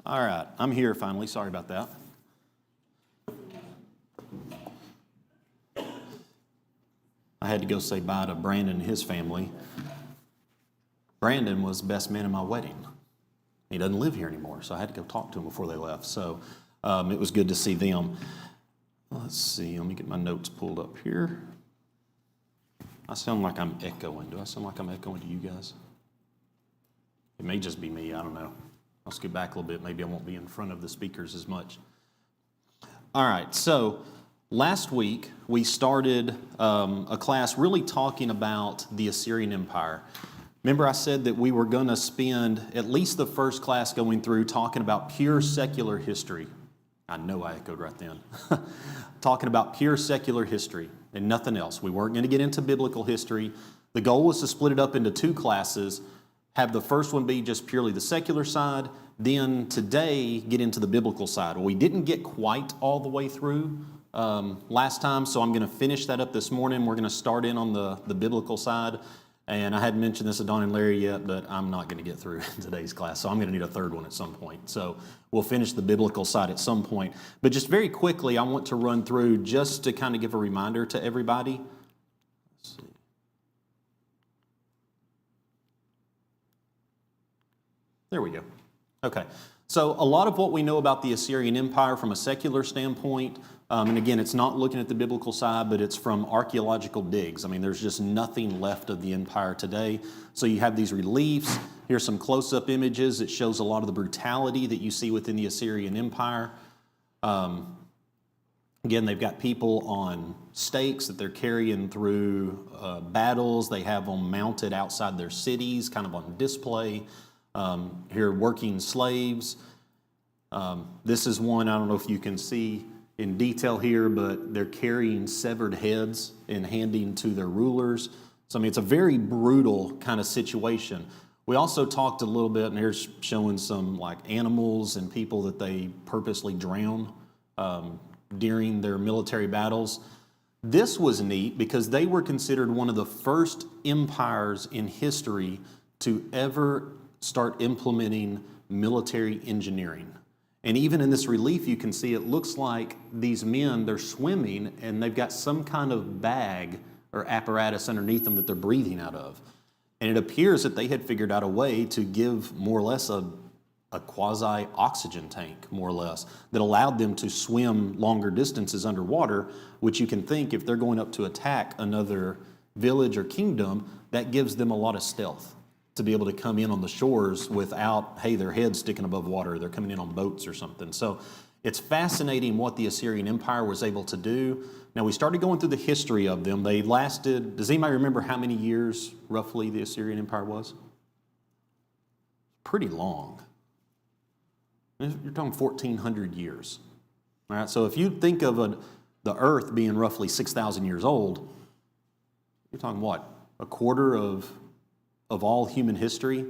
All right, I'm here finally. Sorry about that. I had to go say bye to Brandon and his family. Brandon was the best man at my wedding. He doesn't live here anymore, so I had to go talk to him before they left. So it was good to see them. Let's see, let me get my notes pulled up here. I sound like I'm echoing. Do I sound like I'm echoing to you guys? It may just be me, I don't know. I'll scoot back a little bit. Maybe I won't be in front of the speakers as much. All right, so last week we started a class really talking about the Assyrian Empire. Remember I said that we were going to spend at least the first class going through talking about pure secular history. I know I echoed right then. Talking about pure secular history and nothing else. We weren't going to get into biblical history. The goal was to split it up into two classes, have the first one be just purely the secular side, then today get into the biblical side. Well, we didn't get quite all the way through last time, so I'm going to finish that up this morning. We're going to start in on the biblical side. And I hadn't mentioned this to Don and Larry yet, but I'm not going to get through in today's class, so I'm going to need a third one at some point. So we'll finish the biblical side at some point. But just very quickly, I want to run through just to kind of give a reminder to everybody. Let's see. There we go. Okay. So a lot of what we know about the Assyrian Empire from a secular standpoint, and again, it's not looking at the biblical side, but it's from archaeological digs. I mean, there's just nothing left of the empire today. So you have these reliefs. Here's some close-up images. It shows a lot of the brutality that you see within the Assyrian Empire. Again, they've got people on stakes that they're carrying through battles. They have them mounted outside their cities, kind of on display. Here, working slaves. This is one, I don't know if you can see in detail here, but they're carrying severed heads and handing to their rulers. So, I mean, it's a very brutal kind of situation. We also talked a little bit, and here's showing some like animals and people that they purposely drown during their military battles. This was neat because they were considered one of the first empires in history to ever start implementing military engineering. And even in this relief, you can see it looks like these men, they're swimming and they've got some kind of bag or apparatus underneath them that they're breathing out of. And it appears that they had figured out a way to give more or less a quasi-oxygen tank, more or less, that allowed them to swim longer distances underwater, which you can think if they're going up to attack another village or kingdom, that gives them a lot of stealth to be able to come in on the shores without, hey, their heads sticking above water. They're coming in on boats or something. So it's fascinating what the Assyrian Empire was able to do. Now, we started going through the history of them. They lasted, does anybody remember how many years roughly the Assyrian Empire was? Pretty long. You're talking 1,400 years. All right, so if you think of the earth being roughly 6,000 years old, you're talking what? A quarter of all human history,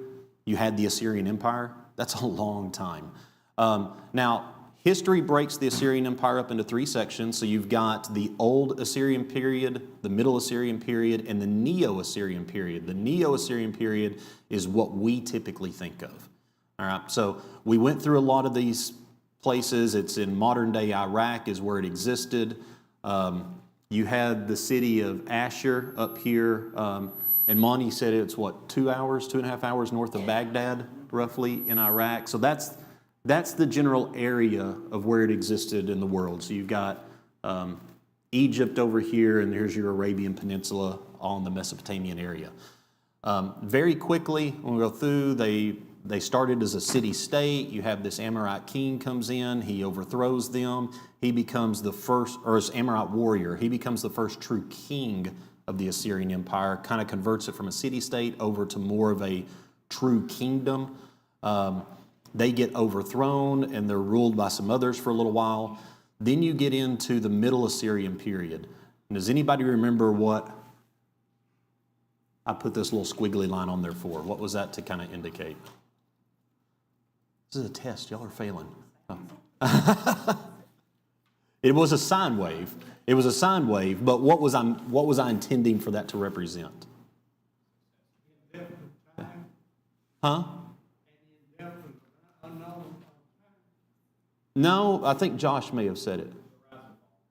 you had the Assyrian Empire. That's a long time. Now, history breaks the Assyrian Empire up into three sections. So you've got the Old Assyrian period, the Middle Assyrian period, and the Neo-Assyrian period. The Neo-Assyrian period is what we typically think of. All right, so we went through a lot of these places. It's in modern-day Iraq is where it existed. You had the city of Ashur up here. And Monty said it's what, 2.5 hours north of Baghdad, roughly, in Iraq. So that's the general area of where it existed in the world. So you've got Egypt over here, and here's your Arabian Peninsula, all in the Mesopotamian area. Very quickly, when we go through, they started as a city-state. You have this Amorite king comes in. He overthrows them. He becomes the first, or as Amorite warrior, he becomes the first true king of the Assyrian Empire, kind of converts it from a city-state over to more of a true kingdom. They get overthrown and they're ruled by some others for a little while. Then you get into the Middle Assyrian period. And does anybody remember what I put this little squiggly line on there for? What was that to kind of indicate? This is a test. Y'all are failing. Oh. It was a sine wave. It was a sine wave, but what was I intending for that to represent? Huh? No, I think Josh may have said it.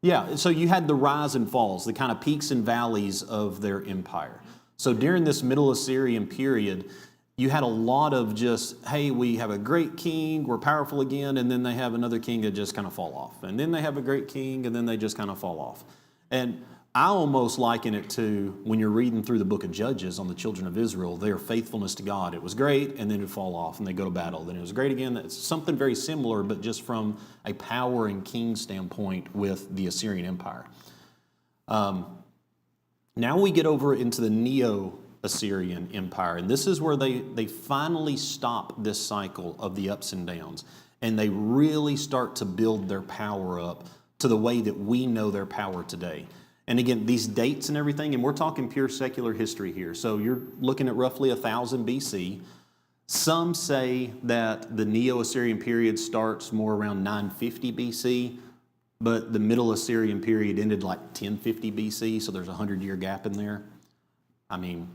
Yeah, so you had the rise and falls, the kind of peaks and valleys of their empire. So during this Middle Assyrian period, you had a lot of just, hey, we have a great king, we're powerful again, and then they have another king that just kind of fall off. And then they have a great king, and then they just kind of fall off. And I almost liken it to when you're reading through the book of Judges on the children of Israel, their faithfulness to God. It was great, and then it would fall off, and they go to battle. Then it was great again. It's something very similar, but just from a power and king standpoint with the Assyrian Empire. Now we get over into the Neo-Assyrian Empire, and this is where they finally stop this cycle of the ups and downs, and they really start to build their power up to the way that we know their power today. And again, these dates and everything, and we're talking pure secular history here. So you're looking at roughly 1000 BC. Some say that the Neo-Assyrian period starts more around 950 BC, but the Middle Assyrian period ended like 1050 BC, so there's a 100-year gap in there. I mean,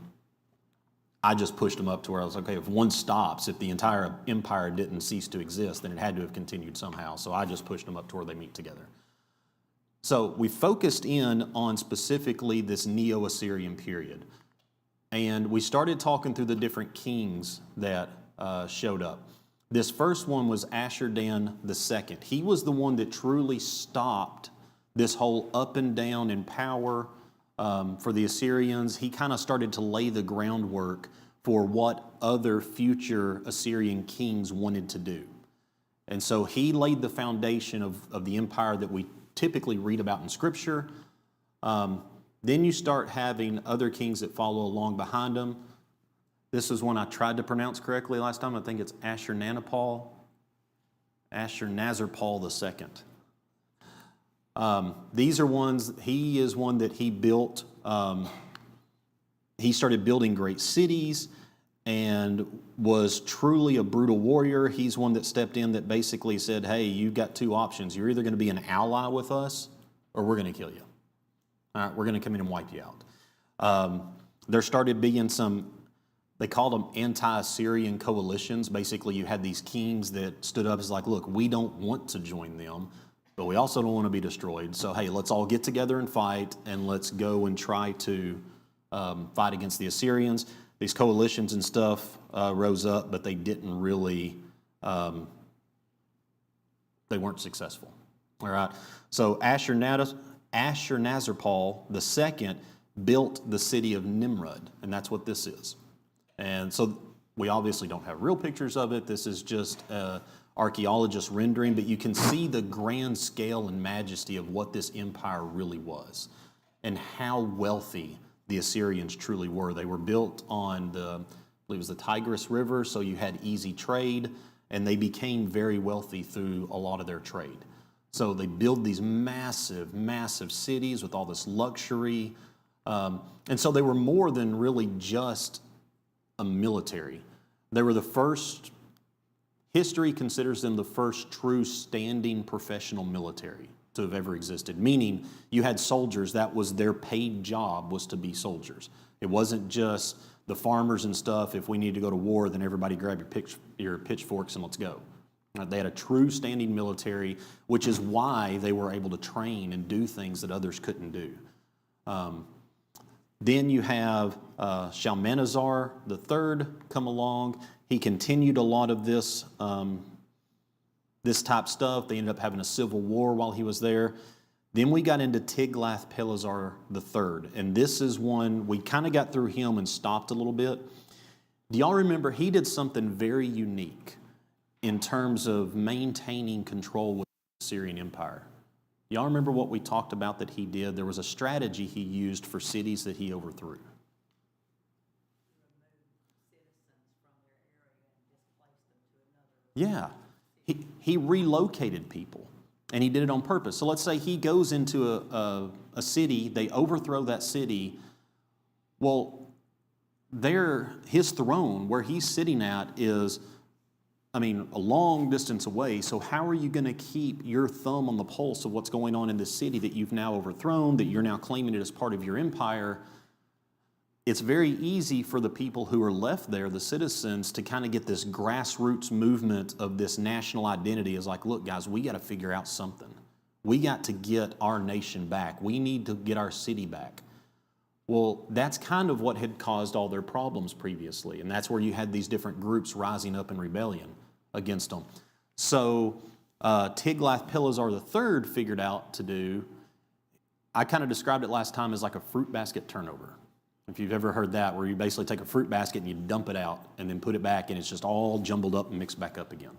I just pushed them up to where I was, okay, if one stops, if the entire empire didn't cease to exist, then it had to have continued somehow. So I just pushed them up to where they meet together. So we focused in on specifically this Neo-Assyrian period. And we started talking through the different kings that showed up. This first one was Ashur-dan II. He was the one that truly stopped this whole up and down in power for the Assyrians. He kind of started to lay the groundwork for what other future Assyrian kings wanted to do. And so he laid the foundation of the empire that we typically read about in Scripture. Then you start having other kings that follow along behind them. This is one I tried to pronounce correctly last time. I think it's Ashurnazarpal II. These are ones, he is one that he built. He started building great cities and was truly a brutal warrior. He's one that stepped in that basically said, hey, you've got two options. You're either going to be an ally with us or we're going to kill you. All right, we're going to come in and wipe you out. There started being some, they called them anti-Assyrian coalitions. Basically, you had these kings that stood up as like, look, we don't want to join them, but we also don't want to be destroyed. So, hey, let's all get together and fight, and let's go and try to fight against the Assyrians. These coalitions and stuff rose up, but they didn't really, they weren't successful. All right. So Ashurnazarpal II built the city of Nimrud, and that's what this is. And so we obviously don't have real pictures of it. This is just archaeologist rendering, but you can see the grand scale and majesty of what this empire really was and how wealthy the Assyrians truly were. They were built on I believe it was the Tigris River, so you had easy trade, and they became very wealthy through a lot of their trade. So they build these massive, massive cities with all this luxury. And so they were more than really just a military. They were the first, history considers them the first true standing professional military to have ever existed, meaning you had soldiers, that was their paid job, was to be soldiers. It wasn't just the farmers and stuff, if we need to go to war, then everybody grab your pitchforks and let's go. They had a true standing military, which is why they were able to train and do things that others couldn't do. Then you have Shalmaneser III come along. He continued a lot of this type stuff. They ended up having a civil war while he was there. Then we got into Tiglath-Pileser III, and this is one, we kind of got through him and stopped a little bit. Do y'all remember he did something very unique in terms of maintaining control with the Assyrian Empire? Y'all remember what we talked about that he did? There was a strategy he used for cities that he overthrew. Yeah, he relocated people, and he did it on purpose. So let's say he goes into a city, they overthrow that city. Well, his throne, where he's sitting at, is, a long distance away. So how are you going to keep your thumb on the pulse of what's going on in this city that you've now overthrown, that you're now claiming it as part of your empire? it's very easy for the people who are left there, the citizens, to kind of get this grassroots movement of this national identity as like, look, guys, we got to figure out something. We got to get our nation back. We need to get our city back. Well, that's kind of what had caused all their problems previously, and that's where you had these different groups rising up in rebellion against them. So Tiglath-Pileser III figured out to do, I kind of described it last time as like a fruit basket turnover. If you've ever heard that, where you basically take a fruit basket and you dump it out and then put it back and it's just all jumbled up and mixed back up again.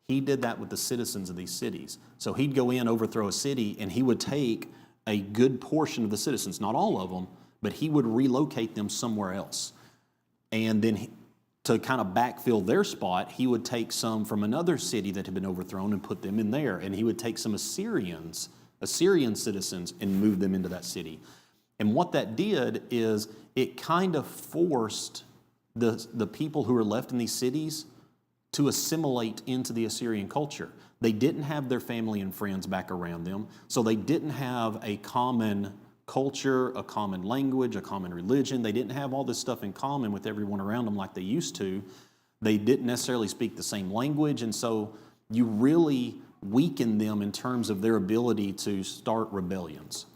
He did that with the citizens of these cities. So he'd go in, overthrow a city, and he would take a good portion of the citizens, not all of them, but he would relocate them somewhere else. And then to kind of backfill their spot, he would take some from another city that had been overthrown and put them in there. And he would take some Assyrian citizens, and move them into that city. And what that did is it kind of forced the people who were left in these cities to assimilate into the Assyrian culture. They didn't have their family and friends back around them, so they didn't have a common culture, a common language, a common religion. They didn't have all this stuff in common with everyone around them like they used to. They didn't necessarily speak the same language, and so you really weaken them in terms of their ability to start rebellions,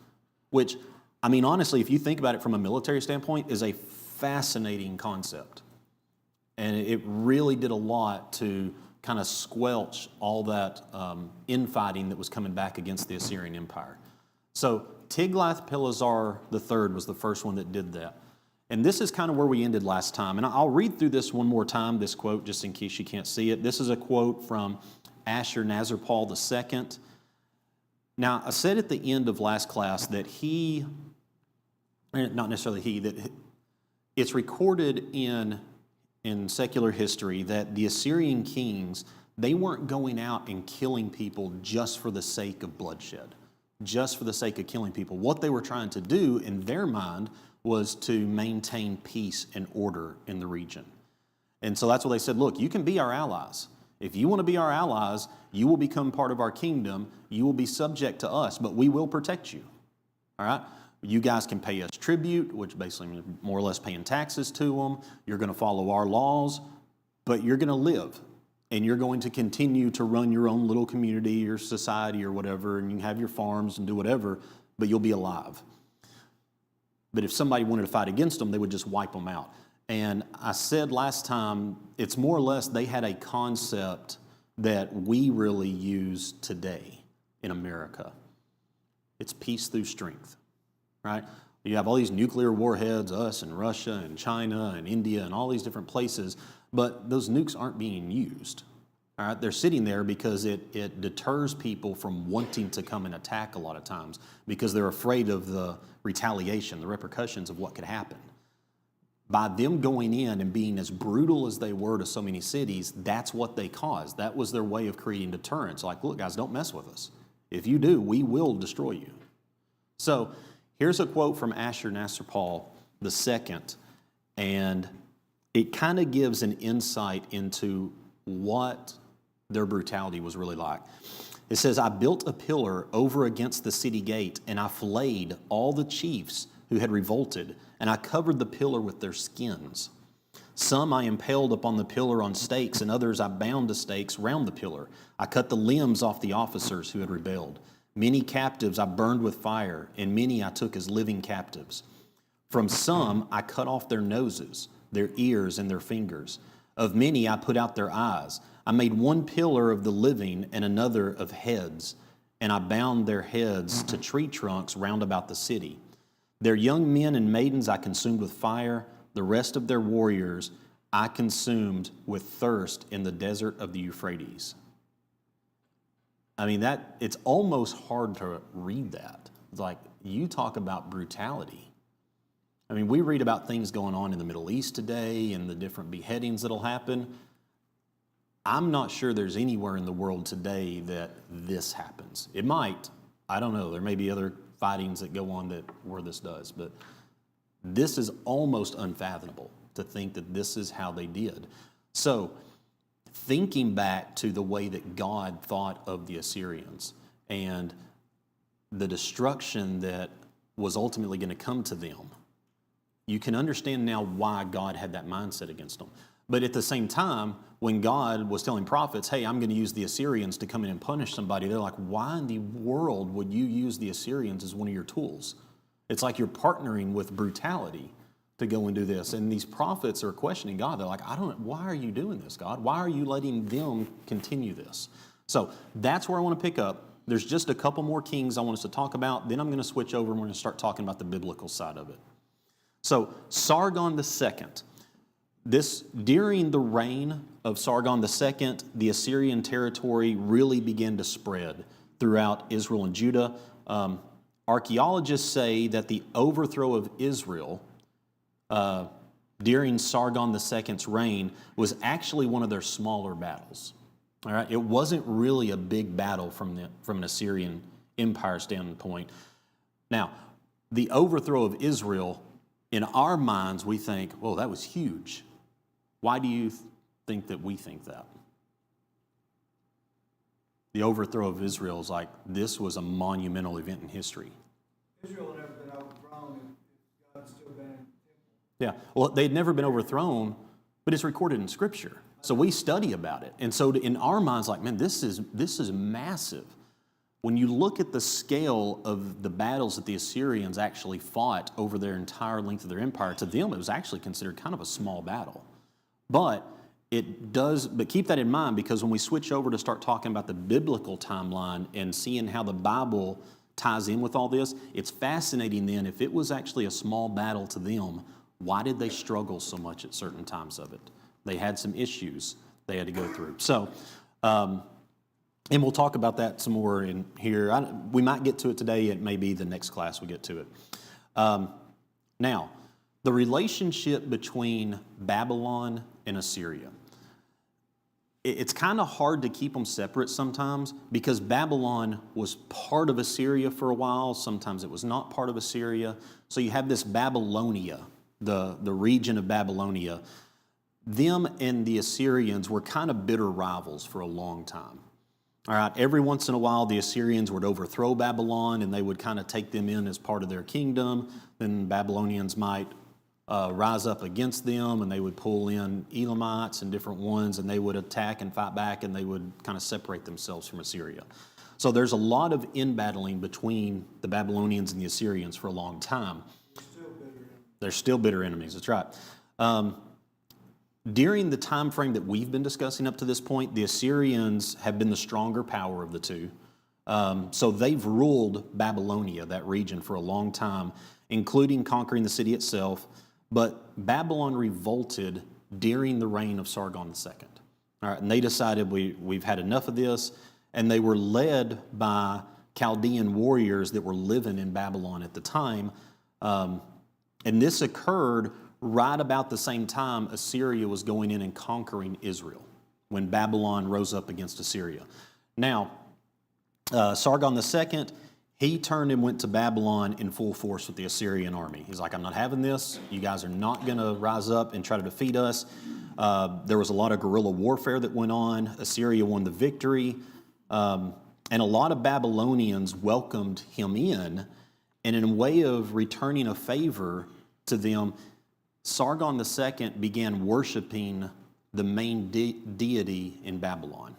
which, I mean, honestly, if you think about it from a military standpoint, is a fascinating concept. And it really did a lot to kind of squelch all that infighting that was coming back against the Assyrian Empire. So Tiglath-Pileser III was the first one that did that. And this is kind of where we ended last time. And I'll read through this one more time, this quote, just in case you can't see it. This is a quote from Ashurnasirpal II. Now, I said at the end of last class that not necessarily that it's recorded in secular history that the Assyrian kings, they weren't going out and killing people just for the sake of bloodshed, just for the sake of killing people. What they were trying to do in their mind was to maintain peace and order in the region. And so that's what they said, look, you can be our allies. If you want to be our allies, you will become part of our kingdom. You will be subject to us, but we will protect you. All right? You guys can pay us tribute, which basically means more or less paying taxes to them. You're going to follow our laws, but you're going to live, and you're going to continue to run your own little community, your society or whatever, and you can have your farms and do whatever, but you'll be alive. But if somebody wanted to fight against them, they would just wipe them out. And I said last time, it's more or less they had a concept that we really use today in America. It's peace through strength, right? You have all these nuclear warheads, us and Russia and China and India and all these different places, but those nukes aren't being used. All right, they're sitting there because it deters people from wanting to come and attack a lot of times because they're afraid of the retaliation, the repercussions of what could happen. By them going in and being as brutal as they were to so many cities, that's what they caused. That was their way of creating deterrence. Like, look, guys, don't mess with us. If you do, we will destroy you. So here's a quote from Ashurnasirpal II, and it kind of gives an insight into what their brutality was really like. It says, I built a pillar over against the city gate, and I flayed all the chiefs who had revolted, and I covered the pillar with their skins. Some I impaled upon the pillar on stakes, and others I bound to stakes round the pillar. I cut the limbs off the officers who had rebelled. Many captives I burned with fire, and many I took as living captives. From some I cut off their noses, their ears, and their fingers. Of many I put out their eyes. I made one pillar of the living and another of heads, and I bound their heads to tree trunks round about the city. Their young men and maidens I consumed with fire. The rest of their warriors I consumed with thirst in the desert of the Euphrates. I mean, it's almost hard to read that. It's like, you talk about brutality. I mean, we read about things going on in the Middle East today and the different beheadings that'll happen. I'm not sure there's anywhere in the world today that this happens. It might. I don't know. There may be other fightings that go on where this does, but this is almost unfathomable to think that this is how they did. So, thinking back to the way that God thought of the Assyrians and the destruction that was ultimately going to come to them, you can understand now why God had that mindset against them. But at the same time, when God was telling prophets, hey, I'm going to use the Assyrians to come in and punish somebody, they're like, why in the world would you use the Assyrians as one of your tools? It's like you're partnering with brutality to go and do this. And these prophets are questioning God. They're like, why are you doing this, God? Why are you letting them continue this? So that's where I want to pick up. There's just a couple more kings I want us to talk about. Then I'm going to switch over and we're going to start talking about the biblical side of it. So Sargon II. During the reign of Sargon II, the Assyrian territory really began to spread throughout Israel and Judah. Archaeologists say that the overthrow of Israel during Sargon II's reign was actually one of their smaller battles. All right, it wasn't really a big battle from an Assyrian empire standpoint. Now, the overthrow of Israel, in our minds, we think, well, that was huge. Why do you think that we think that? The overthrow of Israel is like, this was a monumental event in history. Israel had never been overthrown if God's still been in the temple. Yeah, well, they'd never been overthrown, but it's recorded in Scripture. So we study about it. And so in our minds, like, man, this is massive. When you look at the scale of the battles that the Assyrians actually fought over their entire length of their empire, to them it was actually considered kind of a small battle. But keep that in mind, because when we switch over to start talking about the biblical timeline and seeing how the Bible ties in with all this, it's fascinating then, if it was actually a small battle to them, why did they struggle so much at certain times of it? They had some issues they had to go through. So, and we'll talk about that some more in here. We might get to it today. It may be the next class we get to it. Now, the relationship between Babylon and Assyria. It's kind of hard to keep them separate sometimes, because Babylon was part of Assyria for a while. Sometimes it was not part of Assyria. So you have this Babylonia, the region of Babylonia. Them and the Assyrians were kind of bitter rivals for a long time. All right, every once in a while, the Assyrians would overthrow Babylon and they would kind of take them in as part of their kingdom. Then Babylonians might rise up against them, and they would pull in Elamites and different ones, and they would attack and fight back, and they would kind of separate themselves from Assyria. So there's a lot of in-battling between the Babylonians and the Assyrians for a long time. They're still bitter enemies, that's right. During the time frame that we've been discussing up to this point, the Assyrians have been the stronger power of the two. So they've ruled Babylonia, that region, for a long time, including conquering the city itself. But Babylon revolted during the reign of Sargon II. All right, and they decided we've had enough of this, and they were led by Chaldean warriors that were living in Babylon at the time. And this occurred right about the same time Assyria was going in and conquering Israel, when Babylon rose up against Assyria. Now, Sargon II, he turned and went to Babylon in full force with the Assyrian army. He's like, I'm not having this. You guys are not going to rise up and try to defeat us. There was a lot of guerrilla warfare that went on. Assyria won the victory. And a lot of Babylonians welcomed him in. And in a way of returning a favor to them, Sargon II began worshiping the main deity in Babylon.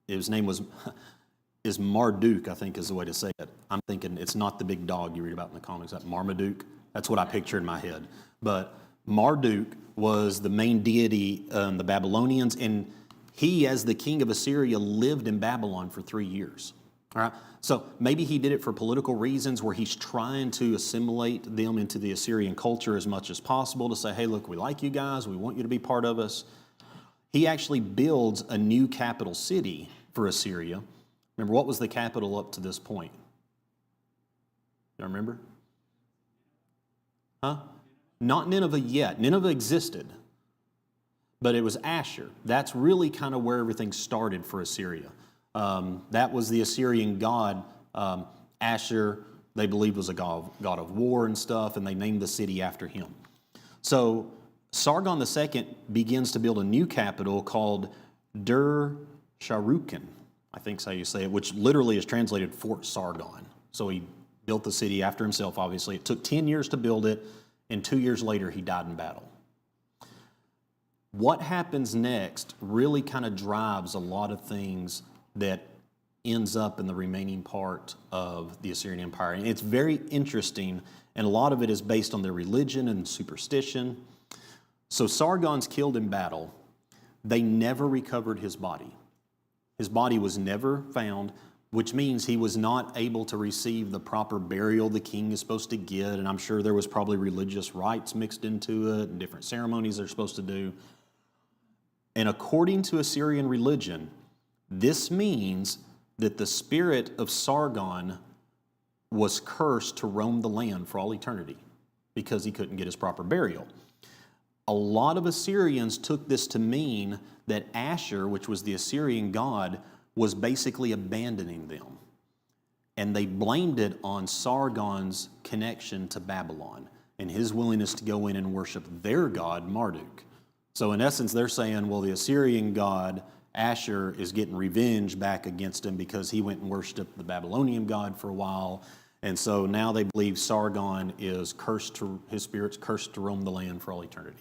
His name is Marduk, I think is the way to say it. I'm thinking it's not the big dog you read about in the comics, that Marmaduke. That's what I picture in my head. But Marduk was the main deity in the Babylonians, and he, as the king of Assyria, lived in Babylon for 3 years. All right? So maybe he did it for political reasons, where he's trying to assimilate them into the Assyrian culture as much as possible, to say, hey, look, we like you guys, we want you to be part of us. He actually builds a new capital city for Assyria. Remember, what was the capital up to this point? You remember? Huh? Not Nineveh yet. Nineveh existed, but it was Ashur. That's really kind of where everything started for Assyria. That was the Assyrian god. Ashur, they believed, was a god of war and stuff, and they named the city after him. So Sargon II begins to build a new capital called Dur-Sharrukin, I think is how you say it, which literally is translated Fort Sargon. So he built the city after himself, obviously. It took 10 years to build it, and 2 years later he died in battle. What happens next really kind of drives a lot of things that ends up in the remaining part of the Assyrian Empire. And it's very interesting, and a lot of it is based on their religion and superstition. So Sargon's killed in battle. They never recovered his body. His body was never found, which means he was not able to receive the proper burial the king is supposed to get. And I'm sure there was probably religious rites mixed into it and different ceremonies they're supposed to do. And according to Assyrian religion, this means that the spirit of Sargon was cursed to roam the land for all eternity because he couldn't get his proper burial. A lot of Assyrians took this to mean that Asher, which was the Assyrian god, was basically abandoning them. And they blamed it on Sargon's connection to Babylon and his willingness to go in and worship their god, Marduk. So in essence, they're saying, well, the Assyrian god, Asher, is getting revenge back against him because he went and worshiped the Babylonian god for a while. And so now they believe Sargon is cursed to, his spirit's cursed to roam the land for all eternity.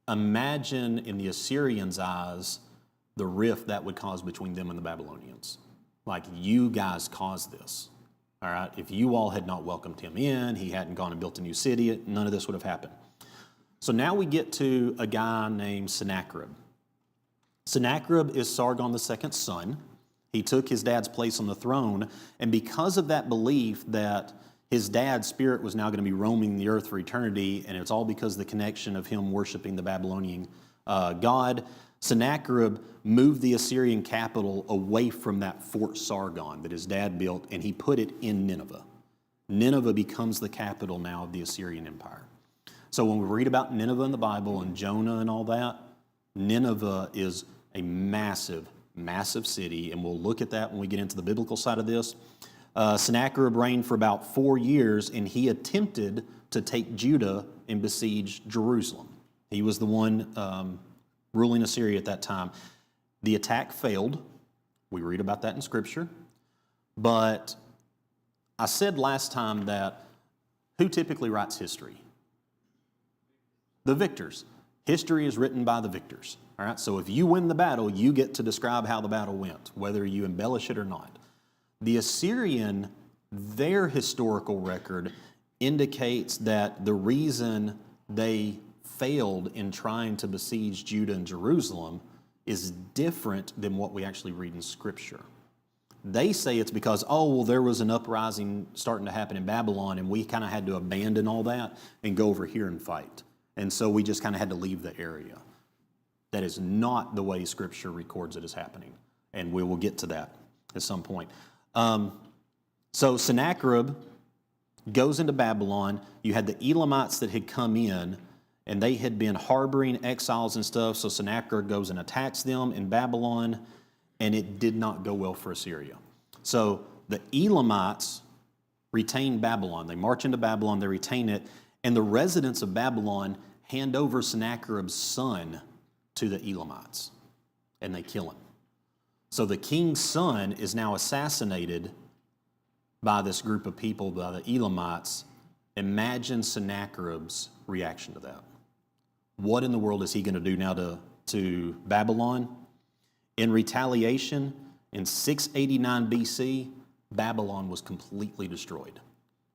Imagine in the Assyrians' eyes the rift that would cause between them and the Babylonians. Like, you guys caused this. All right, if you all had not welcomed him in, he hadn't gone and built a new city, none of this would have happened. So now we get to a guy named Sennacherib. Sennacherib is Sargon II's son. He took his dad's place on the throne, and because of that belief that his dad's spirit was now going to be roaming the earth for eternity, and it's all because of the connection of him worshiping the Babylonian god, Sennacherib moved the Assyrian capital away from that Fort Sargon that his dad built, and he put it in Nineveh. Nineveh becomes the capital now of the Assyrian Empire. So when we read about Nineveh in the Bible and Jonah and all that, Nineveh is a massive, massive city, and we'll look at that when we get into the biblical side of this. Sennacherib reigned for about 4 years, and he attempted to take Judah and besiege Jerusalem. He was the one ruling Assyria at that time. The attack failed. We read about that in Scripture. But I said last time that who typically writes history? The victors. History is written by the victors. All right. So if you win the battle, you get to describe how the battle went, whether you embellish it or not. The Assyrian, their historical record indicates that the reason they failed in trying to besiege Judah and Jerusalem is different than what we actually read in Scripture. They say it's because, oh, well, there was an uprising starting to happen in Babylon, and we kind of had to abandon all that and go over here and fight. And so we just kind of had to leave the area. That is not the way Scripture records it as happening. And we will get to that at some point. So Sennacherib goes into Babylon. You had the Elamites that had come in, and they had been harboring exiles and stuff. So Sennacherib goes and attacks them in Babylon, and it did not go well for Assyria. So the Elamites retain Babylon. They march into Babylon, they retain it, and the residents of Babylon hand over Sennacherib's son to the Elamites, and they kill him. So the king's son is now assassinated by this group of people, by the Elamites. Imagine Sennacherib's reaction to that. What in the world is he going to do now to Babylon? In retaliation, in 689 BC, Babylon was completely destroyed.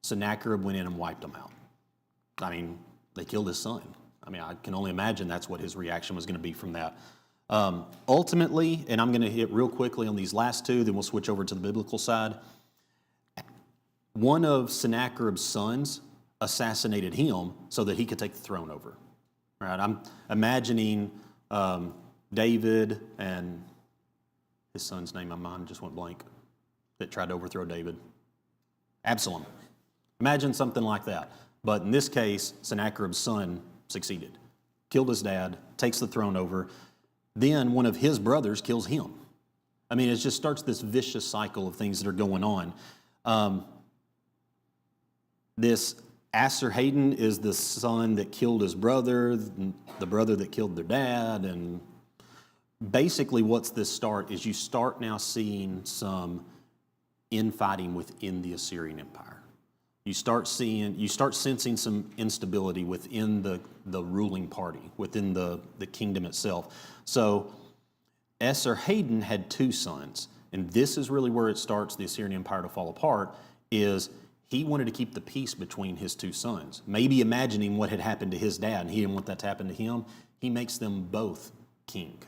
Sennacherib went in and wiped them out. I mean, they killed his son. I mean, I can only imagine that's what his reaction was going to be from that. Ultimately, and I'm going to hit real quickly on these last two, then we'll switch over to the biblical side. One of Sennacherib's sons assassinated him so that he could take the throne over. All right, I'm imagining David and his son's name, my mind just went blank, that tried to overthrow David. Absalom. Imagine something like that. But in this case, Sennacherib's son succeeded. Killed his dad, takes the throne over. Then one of his brothers kills him. I mean, it just starts this vicious cycle of things that are going on. This Assyrian is the son that killed his brother, the brother that killed their dad, and basically what's this start is you start now seeing some infighting within the Assyrian Empire. you start sensing some instability within the ruling party, within the kingdom itself. So Esarhaddon had two sons, and this is really where it starts the Assyrian Empire to fall apart, is he wanted to keep the peace between his two sons. Maybe imagining what had happened to his dad, and he didn't want that to happen to him. He makes them both king.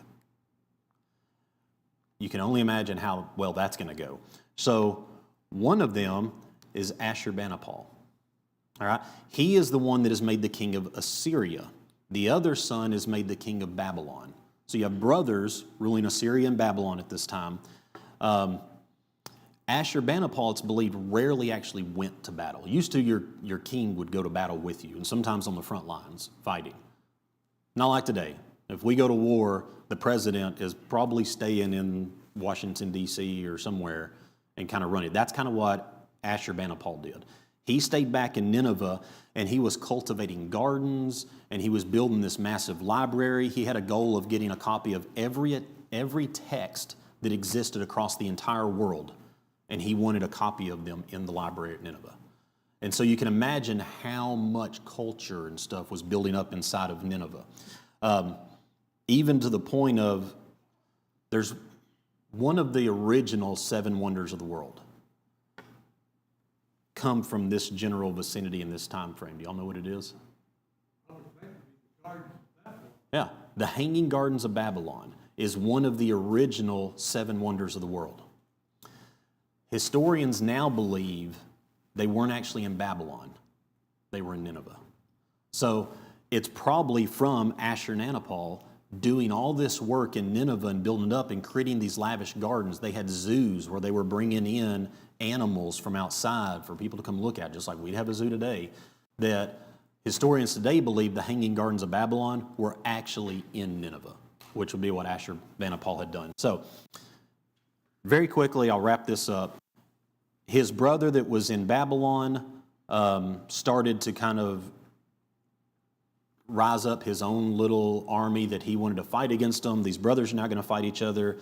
You can only imagine how well that's going to go. So one of them is Ashurbanipal. All right, he is the one that is made the king of Assyria. The other son is made the king of Babylon. So you have brothers ruling Assyria and Babylon at this time. Ashurbanipal, it's believed, rarely actually went to battle. Used to, your king would go to battle with you, and sometimes on the front lines fighting. Not like today. If we go to war, the president is probably staying in Washington, D.C. or somewhere and kind of running. That's kind of what Ashurbanipal did. He stayed back in Nineveh, and he was cultivating gardens, and he was building this massive library. He had a goal of getting a copy of every text that existed across the entire world, and he wanted a copy of them in the library at Nineveh. And so you can imagine how much culture and stuff was building up inside of Nineveh. Even to the point of, there's one of the original 7 wonders of the world come from this general vicinity in this time frame. Do y'all know what it is? Yeah, the Hanging Gardens of Babylon is one of the original 7 wonders of the world. Historians now believe they weren't actually in Babylon. They were in Nineveh. So it's probably from Ashurbanipal doing all this work in Nineveh and building it up and creating these lavish gardens. They had zoos where they were bringing in animals from outside for people to come look at, just like we'd have a zoo today, that historians today believe the Hanging Gardens of Babylon were actually in Nineveh, which would be what Ashurbanipal had done. So very quickly, I'll wrap this up. His brother that was in Babylon started to kind of rise up his own little army that he wanted to fight against them. These brothers are now going to fight each other.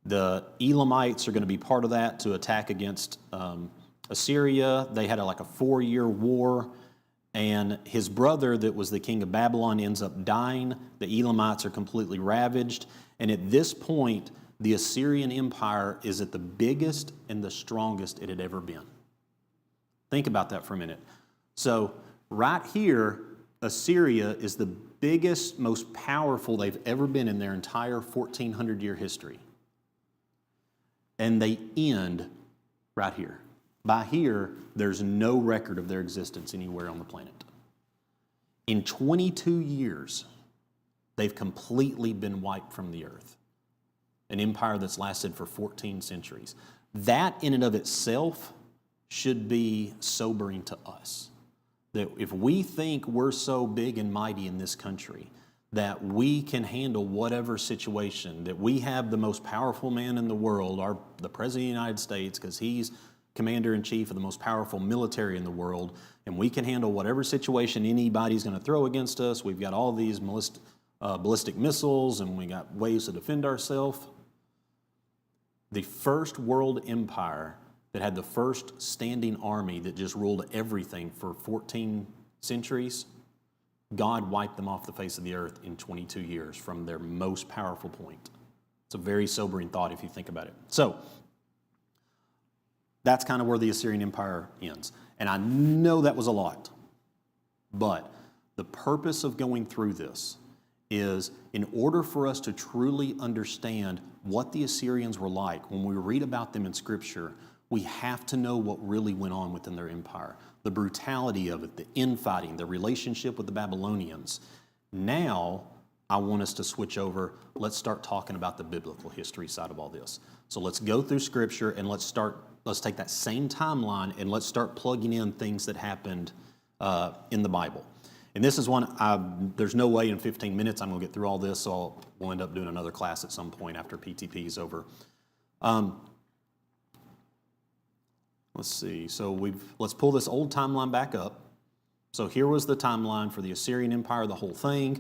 The Elamites are going to be part of that to attack against Assyria. They had like a 4-year war, and his brother that was the king of Babylon ends up dying. The Elamites are completely ravaged, and at this point, the Assyrian Empire is at the biggest and the strongest it had ever been. Think about that for a minute. So right here, Assyria is the biggest, most powerful they've ever been in their entire 1,400-year history. And they end right here. By here, there's no record of their existence anywhere on the planet. In 22 years, they've completely been wiped from the earth. An empire that's lasted for 14 centuries. That in and of itself should be sobering to us. That if we think we're so big and mighty in this country, that we can handle whatever situation, that we have the most powerful man in the world, the President of the United States, because he's commander-in-chief of the most powerful military in the world, and we can handle whatever situation anybody's going to throw against us. We've got all these ballistic missiles, and we got ways to defend ourselves. The first world empire that had the first standing army that just ruled everything for 14 centuries, God wiped them off the face of the earth in 22 years from their most powerful point. It's a very sobering thought if you think about it. So that's kind of where the Assyrian Empire ends. And I know that was a lot, but the purpose of going through this is in order for us to truly understand what the Assyrians were like, when we read about them in Scripture, we have to know what really went on within their empire. The brutality of it, the infighting, the relationship with the Babylonians. Now, I want us to switch over. Let's start talking about the biblical history side of all this. So let's go through Scripture and let's take that same timeline and let's start plugging in things that happened in the Bible. And this is one, there's no way in 15 minutes I'm going to get through all this, so we'll end up doing another class at some point after PTP is over. Let's see, so let's pull this old timeline back up. So here was the timeline for the Assyrian Empire, the whole thing.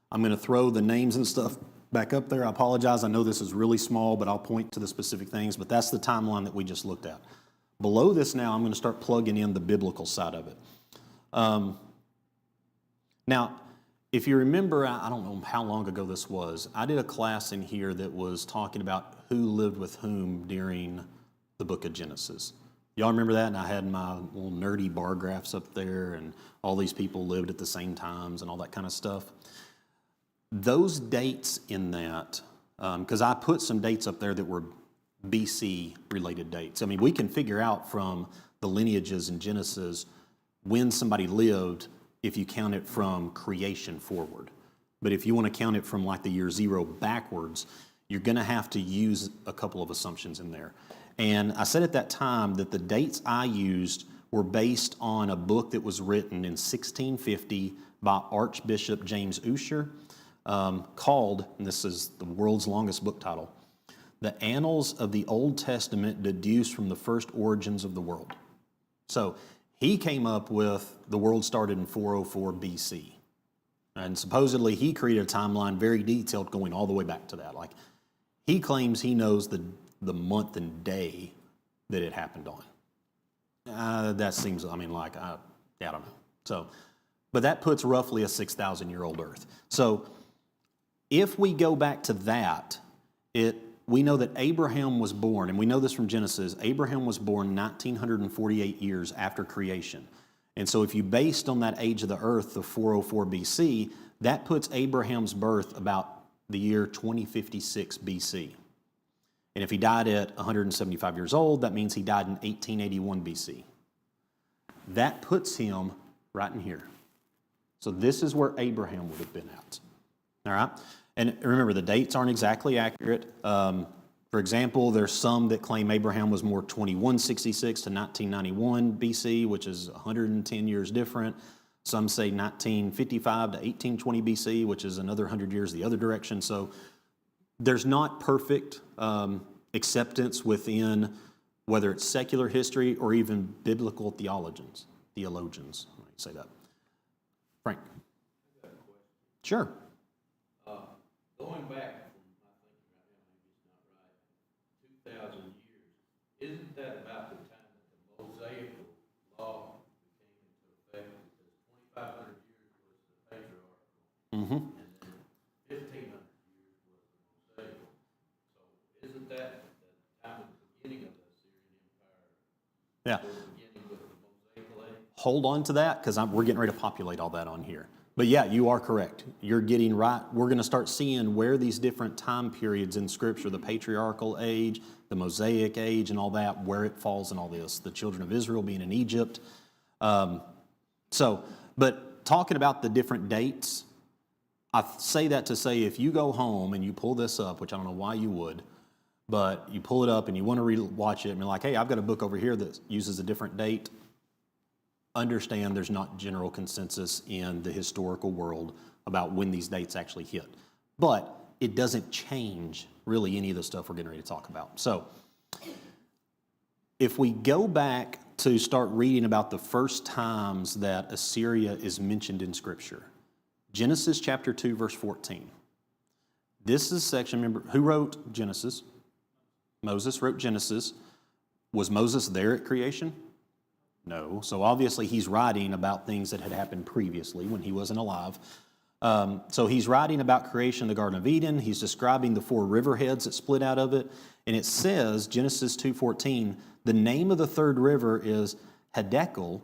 I'm going to throw the names and stuff back up there. I apologize, I know this is really small, but I'll point to the specific things, but that's the timeline that we just looked at. Below this now, I'm going to start plugging in the biblical side of it. Now, if you remember, I don't know how long ago this was, I did a class in here that was talking about who lived with whom during the book of Genesis. Y'all remember that? And I had my little nerdy bar graphs up there, and all these people lived at the same times and all that kind of stuff. Those dates in that, because I put some dates up there that were BC-related dates. I mean, we can figure out from the lineages in Genesis when somebody lived if you count it from creation forward. But if you want to count it from like the year 0 backwards, you're going to have to use a couple of assumptions in there. And I said at that time that the dates I used were based on a book that was written in 1650 by Archbishop James Ussher, called, and this is the world's longest book title, The Annals of the Old Testament Deduced from the First Origins of the World. So he came up with the world started in 404 BC. And supposedly he created a timeline very detailed going all the way back to that. Like, he claims he knows the month and day that it happened on. That seems, I mean, like, I don't know. So, but that puts roughly a 6,000-year-old Earth. So if we go back to that, we know that Abraham was born, and we know this from Genesis, Abraham was born 1,948 years after creation. And so if you based on that age of the earth, the 404 BC, that puts Abraham's birth about the year 2056 BC. And if he died at 175 years old, that means he died in 1881 BC. That puts him right in here. So this is where Abraham would have been at. All right? And remember, the dates aren't exactly accurate. For example, there's some that claim Abraham was more 2166 to 1991 BC, which is 110 years different. Some say 1955 to 1820 BC, which is another 100 years the other direction. So there's not perfect acceptance within whether it's secular history or even biblical theologians. Let me say that. Frank. Sure. Going back from, I think right now, maybe it's not right, 2,000 years, isn't that about the time that the Mosaical law came into effect? Because 2,500 years was the patriarchal, Mm-hmm. and then 1,500 years was the Mosaical. So isn't that the time of the beginning of the Assyrian Empire? Yeah. Or the beginning with the Mosaical age? Hold on to that, because we're getting ready to populate all that on here. But yeah, you are correct. You're getting right. We're going to start seeing where these different time periods in Scripture, the patriarchal age, the Mosaic age, and all that, where it falls in all this. The children of Israel being in Egypt. But talking about the different dates, I say that to say if you go home and you pull this up, which I don't know why you would, but you pull it up and you want to watch it and be like, hey, I've got a book over here that uses a different date. Understand there's not general consensus in the historical world about when these dates actually hit. But it doesn't change really any of the stuff we're getting ready to talk about. So if we go back to start reading about the first times that Assyria is mentioned in Scripture, Genesis chapter 2, verse 14. This is a section, remember, who wrote Genesis? Moses wrote Genesis. Was Moses there at creation? No. So obviously he's writing about things that had happened previously when he wasn't alive. So he's writing about creation in the Garden of Eden. He's describing the 4 riverheads that split out of it. And it says, Genesis 2:14, the name of the third river is Hiddekel.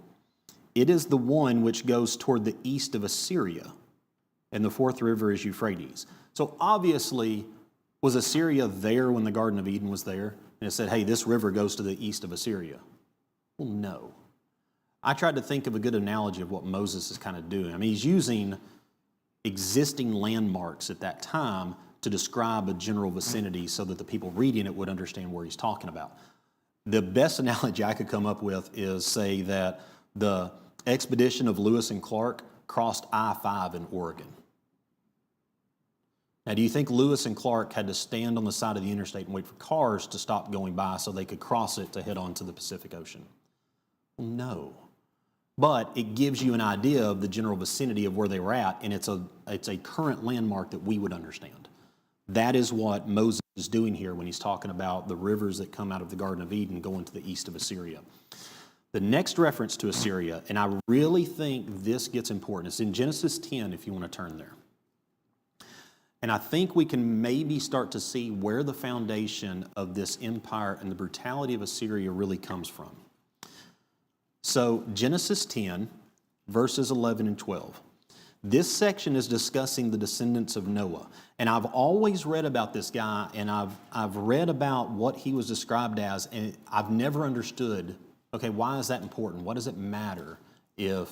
It is the one which goes toward the east of Assyria. And the 4th river is Euphrates. So obviously, was Assyria there when the Garden of Eden was there? And it said, hey, this river goes to the east of Assyria. Well, no. I tried to think of a good analogy of what Moses is kind of doing. I mean, he's using existing landmarks at that time to describe a general vicinity so that the people reading it would understand where he's talking about. The best analogy I could come up with is say that the expedition of Lewis and Clark crossed I-5 in Oregon. Now, do you think Lewis and Clark had to stand on the side of the interstate and wait for cars to stop going by so they could cross it to head on to the Pacific Ocean? Well, no. But it gives you an idea of the general vicinity of where they were at, and it's a current landmark that we would understand. That is what Moses is doing here when he's talking about the rivers that come out of the Garden of Eden going to the east of Assyria. The next reference to Assyria, and I really think this gets important, it's in Genesis 10 if you want to turn there. And I think we can maybe start to see where the foundation of this empire and the brutality of Assyria really comes from. So Genesis 10, verses 11 and 12. This section is discussing the descendants of Noah. And I've always read about this guy, and I've read about what he was described as, and I've never understood, okay, why is that important? What does it matter if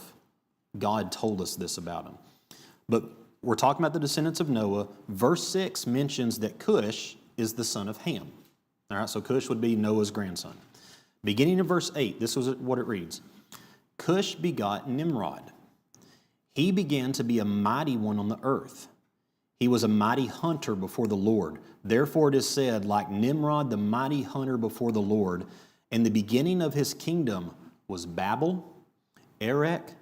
God told us this about him? But we're talking about the descendants of Noah. Verse 6 mentions that Cush is the son of Ham. All right, so Cush would be Noah's grandson. Beginning of verse 8, this was what it reads. Cush begot Nimrod. He began to be a mighty one on the earth. He was a mighty hunter before the Lord. Therefore it is said, like Nimrod, the mighty hunter before the Lord. And the beginning of his kingdom was Babel, Erech,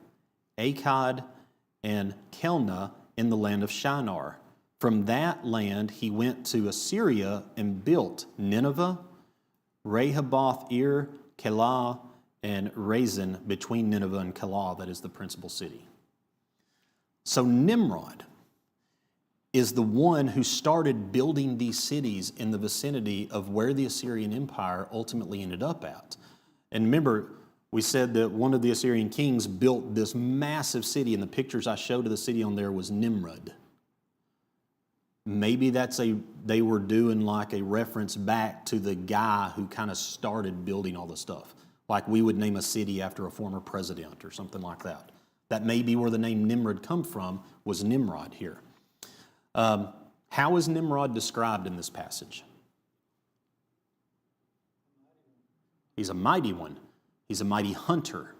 Akkad, and Kelna in the land of Shinar. From that land he went to Assyria and built Nineveh, Rehoboth-ir, Calah, and Resen between Nineveh and Calah, that is the principal city. So Nimrod is the one who started building these cities in the vicinity of where the Assyrian Empire ultimately ended up at. And remember, we said that one of the Assyrian kings built this massive city, and the pictures I showed of the city on there was Nimrod. Maybe they were doing like a reference back to the guy who kind of started building all the stuff. Like we would name a city after a former president or something like that. That may be where the name Nimrod come from, was Nimrod here. How is Nimrod described in this passage? He's a mighty one. He's a mighty hunter.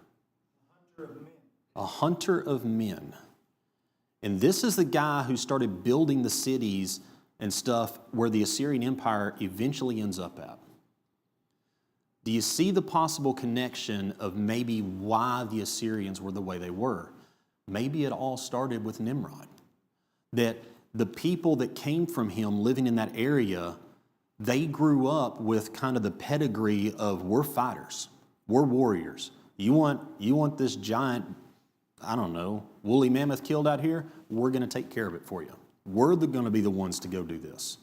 A hunter of men. And this is the guy who started building the cities and stuff where the Assyrian Empire eventually ends up at. Do you see the possible connection of maybe why the Assyrians were the way they were? Maybe it all started with Nimrod. That the people that came from him living in that area, they grew up with kind of the pedigree of we're fighters, we're warriors. You want this giant, I don't know, woolly mammoth killed out here? We're going to take care of it for you. We're going to be the ones to go do this.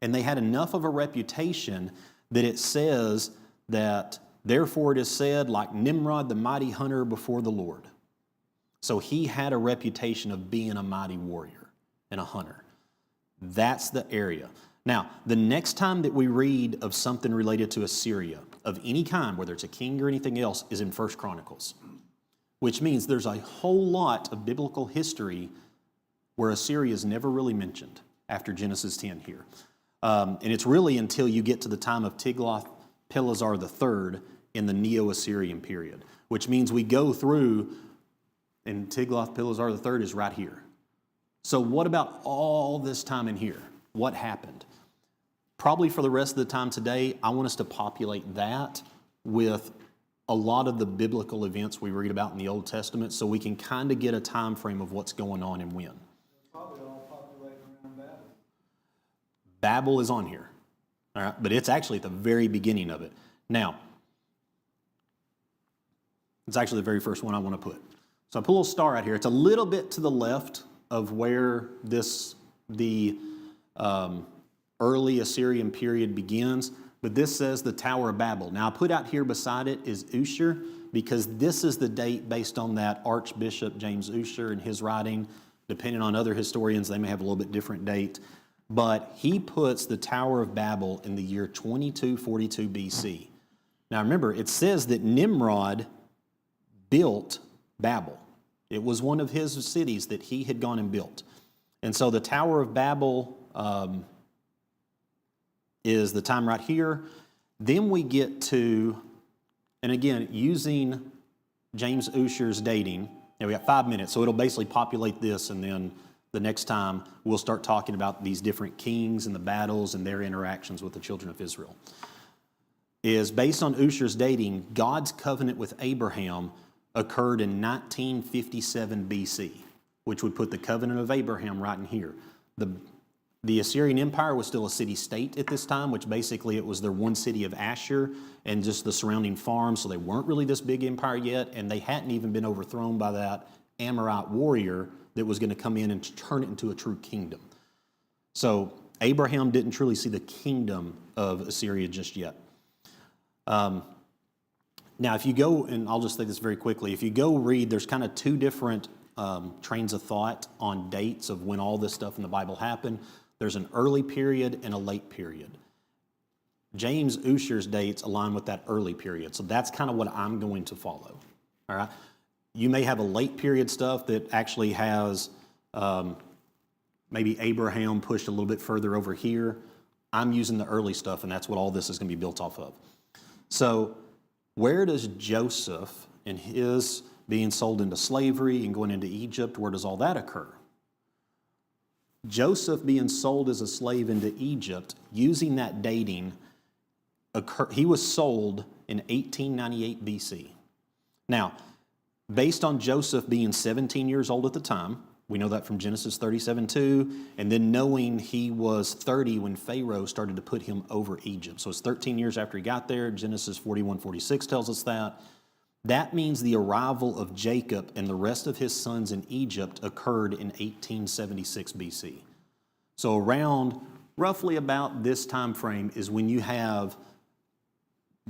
And they had enough of a reputation that it says that, therefore it is said, like Nimrod, the mighty hunter before the Lord. So he had a reputation of being a mighty warrior and a hunter. That's the area. Now, the next time that we read of something related to Assyria, of any kind, whether it's a king or anything else, is in 1 Chronicles, which means there's a whole lot of biblical history where Assyria is never really mentioned after Genesis 10 here. And it's really until you get to the time of Tiglath-Pileser III in the Neo-Assyrian period, which means we go through, and Tiglath-Pileser III is right here. So what about all this time in here? What happened? Probably for the rest of the time today, I want us to populate that with a lot of the biblical events we read about in the Old Testament so we can kind of get a time frame of what's going on and when. Probably all populated around Babel. Babel is on here, all right, but it's actually at the very beginning of it. Now, it's actually the very first one I want to put. So I put a little star out here. It's a little bit to the left of where the early Assyrian period begins, but this says the Tower of Babel. Now I put out here beside it is Ussher, because this is the date based on that Archbishop James Ussher and his writing. Depending on other historians, they may have a little bit different date. But he puts the Tower of Babel in the year 2242 BC. Now remember, it says that Nimrod built Babel. It was one of his cities that he had gone and built. And so the Tower of Babel is the time right here. Then we get to, and again, using James Ussher's dating, and we got 5 minutes, so it'll basically populate this, and then the next time we'll start talking about these different kings and the battles and their interactions with the children of Israel. Is based on Ussher's dating, God's covenant with Abraham occurred in 1957 BC, which would put the covenant of Abraham right in here. The Assyrian Empire was still a city-state at this time, which basically it was their one city of Ashur and just the surrounding farms, so they weren't really this big empire yet, and they hadn't even been overthrown by that Amorite warrior that was going to come in and turn it into a true kingdom. So Abraham didn't truly see the kingdom of Assyria just yet. Now, if you go, and I'll just say this very quickly, if you go read, there's kind of two different trains of thought on dates of when all this stuff in the Bible happened. There's an early period and a late period. James Ussher's dates align with that early period, so that's kind of what I'm going to follow. All right. You may have a late period stuff that actually has maybe Abraham pushed a little bit further over here. I'm using the early stuff, and that's what all this is going to be built off of. So where does Joseph and his being sold into slavery and going into Egypt, where does all that occur? Joseph being sold as a slave into Egypt, using that dating, he was sold in 1898 BC. Now, based on Joseph being 17 years old at the time, we know that from Genesis 37:2, and then knowing he was 30 when Pharaoh started to put him over Egypt. So it's 13 years after he got there. Genesis 41:46 tells us that. That means the arrival of Jacob and the rest of his sons in Egypt occurred in 1876 BC. So around roughly about this time frame is when you have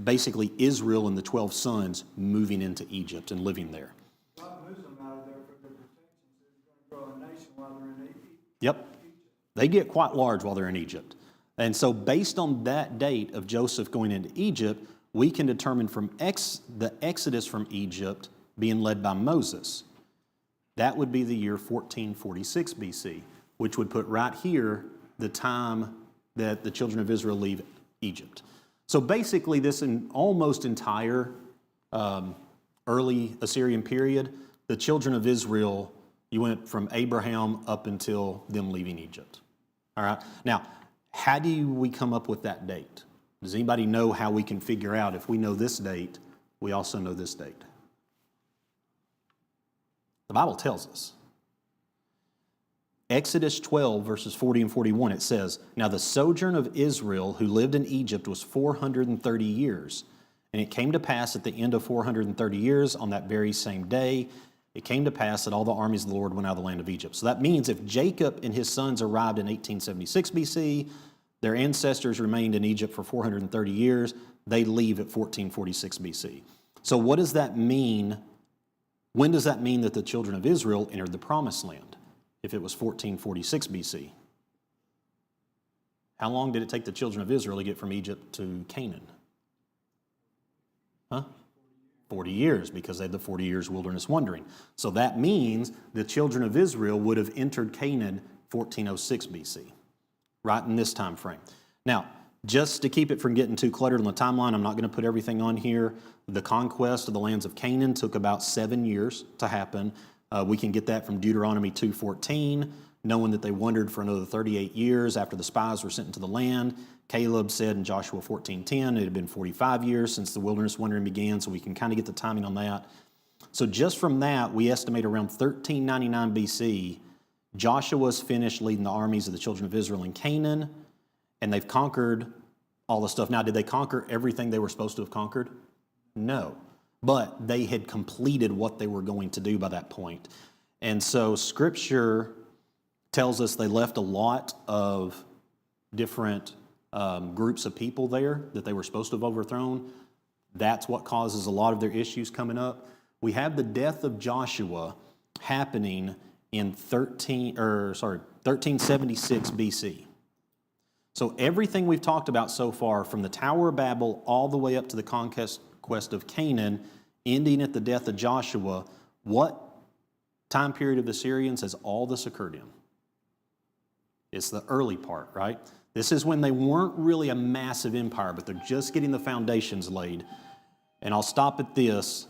basically Israel and the 12 sons moving into Egypt and living there. God moves them out of there for their protection, so he's going to grow a nation while they're in Egypt. Yep. They get quite large while they're in Egypt. And so based on that date of Joseph going into Egypt, we can determine from the exodus from Egypt being led by Moses. That would be the year 1446 BC, which would put right here the time that the children of Israel leave Egypt. So basically this almost entire early Assyrian period, the children of Israel, you went from Abraham up until them leaving Egypt. All right. Now, how do we come up with that date? Does anybody know how we can figure out if we know this date, we also know this date? The Bible tells us. Exodus 12, verses 40 and 41, it says, "Now the sojourn of Israel who lived in Egypt was 430 years. And it came to pass at the end of 430 years, on that very same day, it came to pass that all the armies of the Lord went out of the land of Egypt." So that means if Jacob and his sons arrived in 1876 BC, their ancestors remained in Egypt for 430 years, they leave at 1446 BC. So what does that mean? When does that mean that the children of Israel entered the promised land? If it was 1446 BC. How long did it take the children of Israel to get from Egypt to Canaan? 40 years, because they had the 40 years wilderness wandering. So that means the children of Israel would have entered Canaan 1406 BC. Right in this time frame. Now, just to keep it from getting too cluttered on the timeline, I'm not going to put everything on here. The conquest of the lands of Canaan took about 7 years to happen. We can get that from Deuteronomy 2:14, knowing that they wandered for another 38 years after the spies were sent into the land. Caleb said in Joshua 14:10 it had been 45 years since the wilderness wandering began, so we can kind of get the timing on that. So just from that, we estimate around 1399 BC, Joshua's finished leading the armies of the children of Israel in Canaan, and they've conquered all the stuff. Now, did they conquer everything they were supposed to have conquered? No. But they had completed what they were going to do by that point. And so Scripture tells us they left a lot of different groups of people there that they were supposed to have overthrown. That's what causes a lot of their issues coming up. We have the death of Joshua happening in 1376 BC. So everything we've talked about so far, from the Tower of Babel all the way up to the conquest of Canaan, ending at the death of Joshua, what time period of the Assyrians has all this occurred in? It's the early part, right? This is when they weren't really a massive empire, but they're just getting the foundations laid. And I'll stop at this.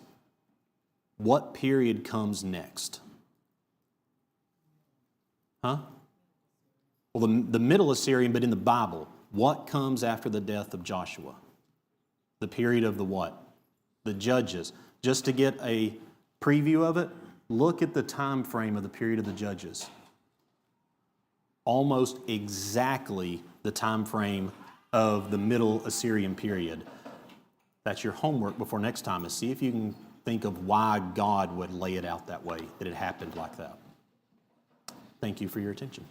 What period comes next? Well, the Middle Assyrian, but in the Bible, what comes after the death of Joshua? The period of the what? The Judges. Just to get a preview of it, look at the time frame of the period of the Judges. almost exactly the time frame of the Middle Assyrian period. That's your homework before next time, is see if you can think of why God would lay it out that way, that it happened like that. Thank you for your attention.